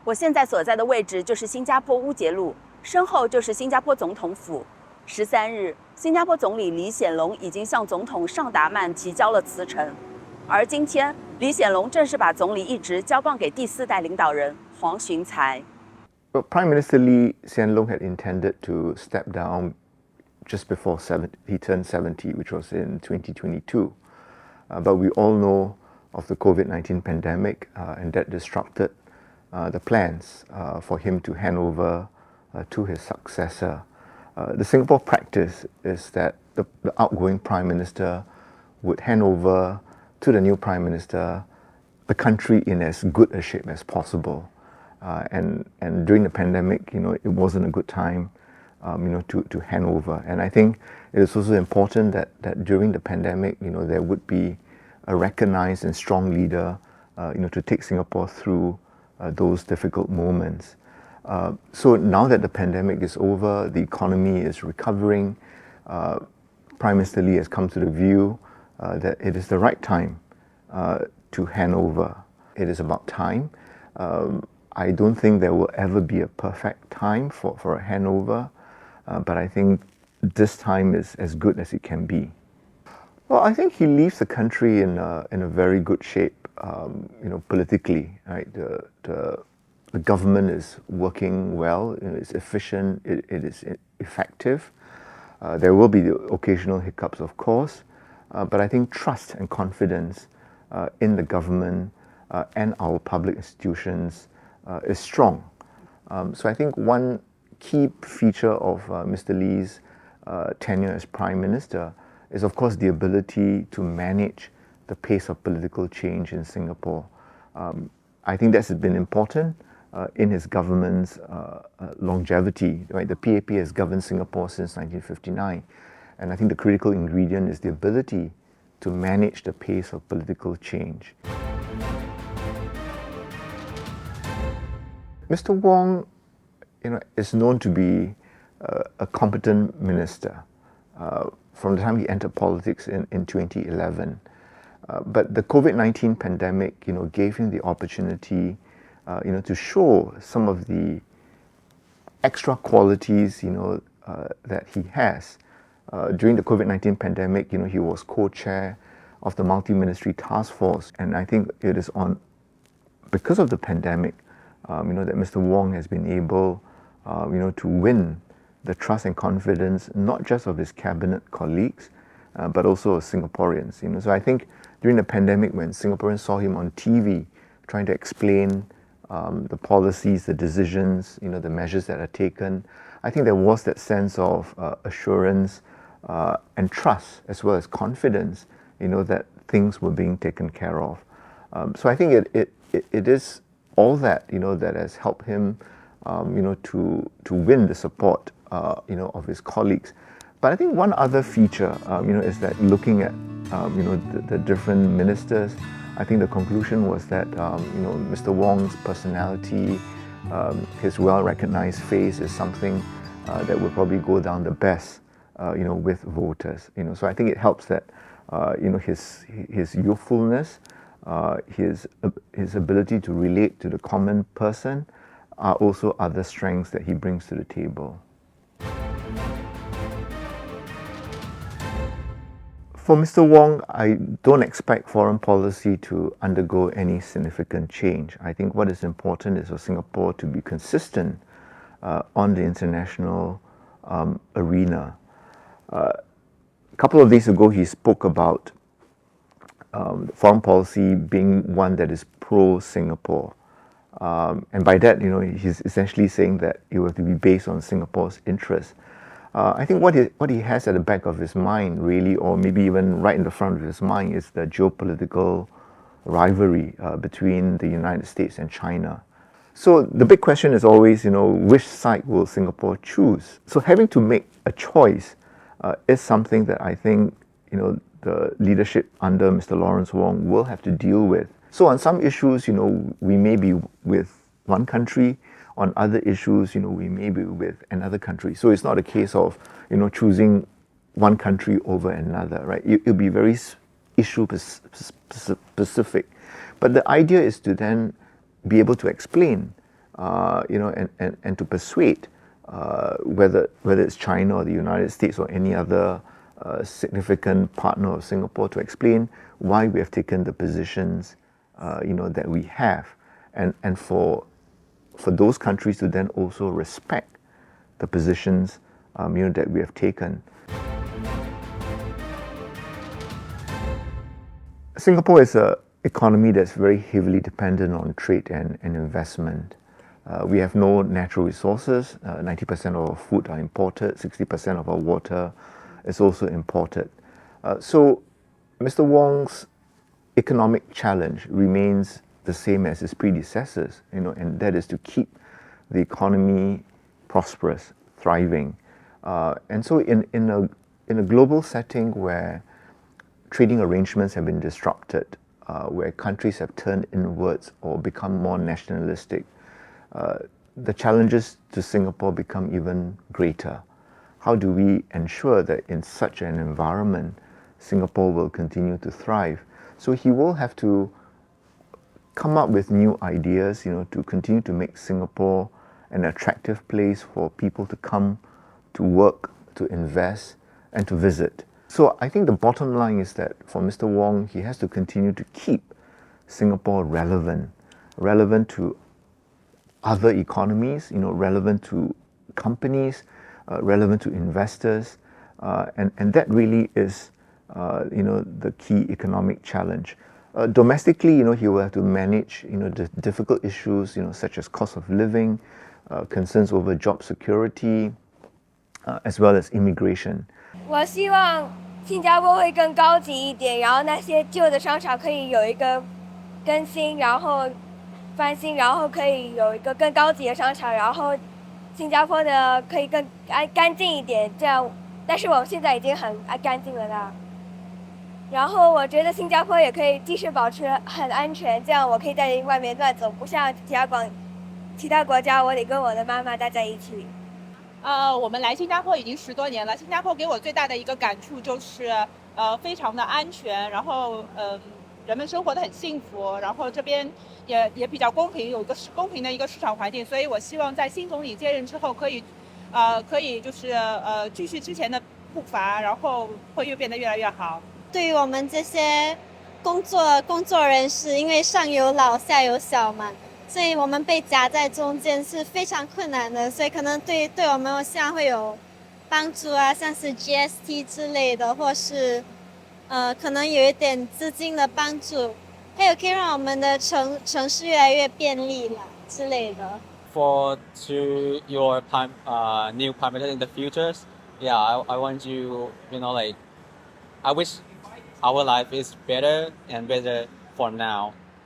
我现在所在的位置就是新加坡乌节路，身后就是新加坡总统府。13日，新加坡总理李显龙已经向总统尚达曼提交了辞呈，而今天，李显龙正式把总理一职交棒给第4代领导人黄循财。Prime Minister Lee Hsien Loong had intended to step down just before he turned 70, which was in 2022. But we all know of the COVID-19 pandemic, and that disrupted the plans for him to hand over to his successor. The Singapore practice is that the outgoing Prime Minister would hand over to the new Prime Minister the country in as good a shape as possible. And during the pandemic, it wasn't a good time, to hand over. And I think it is also important that during the pandemic, there would be a recognized and strong leader, to take Singapore through those difficult moments. So now that the pandemic is over, the economy is recovering, Prime Minister Lee has come to the view that it is the right time to hand over. It is about time. I don't think there will ever be a perfect time for a handover, but I think this time is as good as it can be. Well, I think he leaves the country in a very good shape, politically. Right, the government is working well. It's efficient. It is effective. There will be the occasional hiccups, of course, but I think trust and confidence in the government and our public institutions is strong. So I think one key feature of Mr. Lee's tenure as Prime Minister is, of course, the ability to manage the pace of political change in Singapore. I think that's been important in his government's longevity. Right? The PAP has governed Singapore since 1959, and I think the critical ingredient is the ability to manage the pace of political change. Mr. Wong, is known to be a competent minister from the time he entered politics in 2011. But the COVID-19 pandemic, gave him the opportunity, to show some of the extra qualities, that he has. During the COVID-19 pandemic, he was co-chair of the multi-ministry task force, and I think it is because of the pandemic, that Mr. Wong has been able, to win the trust and confidence not just of his cabinet colleagues, but also of Singaporeans. So I think during the pandemic, when Singaporeans saw him on TV trying to explain the policies, the decisions, the measures that are taken, I think there was that sense of assurance and trust, as well as confidence, that things were being taken care of. So I think it is all that, that has helped him, to win the support, of his colleagues. But I think one other feature, is that looking at, the different ministers, I think the conclusion was that, Mr. Wong's personality, his well-recognized face is something that will probably go down the best, with voters. So I think it helps that, his youthfulness, his ability to relate to the common person are also other strengths that he brings to the table. For Mr. Wong, I don't expect foreign policy to undergo any significant change. I think what is important is for Singapore to be consistent on the international arena. A couple of days ago, he spoke about foreign policy being one that is pro-Singapore. And by that, he's essentially saying that it will have to be based on Singapore's interests. I think what he has at the back of his mind, really, or maybe even right in the front of his mind, is the geopolitical rivalry between the United States and China. So the big question is always, which side will Singapore choose? So having to make a choice is something that I think, the leadership under Mr. Lawrence Wong will have to deal with. So on some issues, we may be with one country. On other issues, we may be with another country. So it's not a case of, choosing one country over another, right? It'll be very issue specific. But the idea is to then be able to explain and to persuade whether it's China or the United States or any other significant partner of Singapore to explain why we have taken the positions that we have, and for those countries to then also respect the positions that we have taken. Singapore is an economy that's very heavily dependent on trade and investment. We have no natural resources. 90% of our food are imported. 60% of our water is also imported. So Mr. Wong's economic challenge remains the same as his predecessors, and that is to keep the economy prosperous, thriving. And so in a global setting where trading arrangements have been disrupted, where countries have turned inwards or become more nationalistic, the challenges to Singapore become even greater. How do we ensure that in such an environment, Singapore will continue to thrive? So he will have to come up with new ideas, to continue to make Singapore an attractive place for people to come, to work, to invest, and to visit. So I think the bottom line is that for Mr. Wong, he has to continue to keep Singapore relevant to other economies, relevant to companies, relevant to investors, and that really is, the key economic challenge. Domestically, he will have to manage, the difficult issues, such as cost of living, concerns over job security, as well as immigration. 我希望新加坡会更高级一点，然后那些旧的商场可以有一个更新，然后翻新，然后可以有一个更高级的商场，然后新加坡的可以更干净一点，这样。但是我们现在已经很干净了啦。然后我觉得新加坡也可以继续保持很安全，这样我可以在外面乱走，不像其他国家，我得跟我的妈妈待在一起。我们来新加坡已经10多年了，新加坡给我最大的一个感触就是，非常的安全，然后人们生活得很幸福，然后这边也比较公平，有一个公平的一个市场环境，所以我希望在新总理接任之后可以就是继续之前的步伐，然后会变得越来越好。对于我们这些工作人士，因为上有老下有小嘛，所以我们被夹在中间是非常困难的，所以可能对我们现在会有帮助啊，像是 GST 之类的，或是可能有一点资金的帮助，还有可以让我们的城市越来越便利了之类的。To your new prime minister in the futures, yeah, I want you, I wish our life is better and better for now.